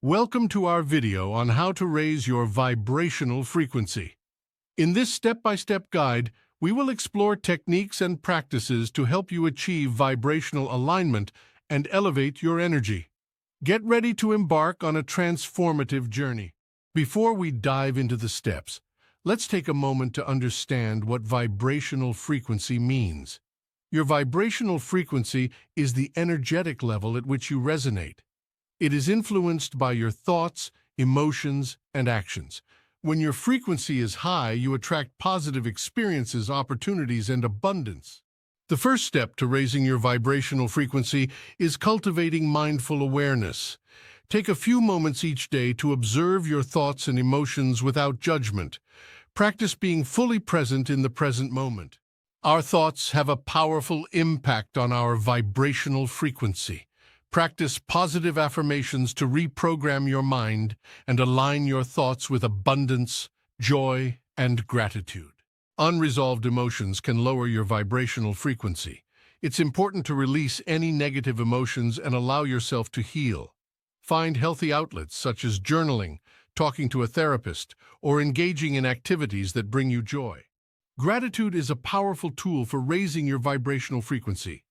Welcome to our video on how to raise your vibrational frequency. In this step-by-step guide, we will explore techniques and practices to help you achieve vibrational alignment and elevate your energy. Get ready to embark on a transformative journey. Before we dive into the steps, let's take a moment to understand what vibrational frequency means. Your vibrational frequency is the energetic level at which you resonate. It is influenced by your thoughts, emotions, and actions. When your frequency is high, you attract positive experiences, opportunities, and abundance. The first step to raising your vibrational frequency is cultivating mindful awareness. Take a few moments each day to observe your thoughts and emotions without judgment. Practice being fully present in the present moment. Our thoughts have a powerful impact on our vibrational frequency. Practice positive affirmations to reprogram your mind and align your thoughts with abundance, joy, and gratitude. Unresolved emotions can lower your vibrational frequency. It's important to release any negative emotions and allow yourself to heal. Find healthy outlets such as journaling, talking to a therapist, or engaging in activities that bring you joy. Gratitude is a powerful tool for raising your vibrational frequency.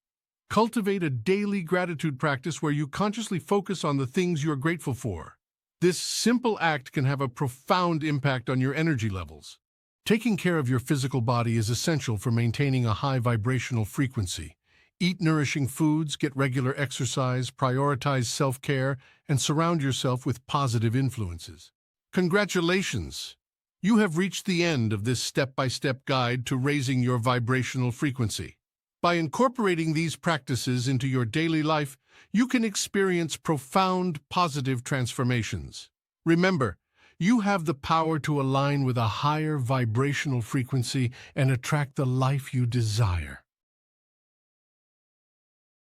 Cultivate a daily gratitude practice where you consciously focus on the things you are grateful for. This simple act can have a profound impact on your energy levels. Taking care of your physical body is essential for maintaining a high vibrational frequency. Eat nourishing foods, get regular exercise, prioritize self-care, and surround yourself with positive influences. Congratulations! You have reached the end of this step-by-step guide to raising your vibrational frequency. By incorporating these practices into your daily life, you can experience profound positive transformations. Remember, you have the power to align with a higher vibrational frequency and attract the life you desire.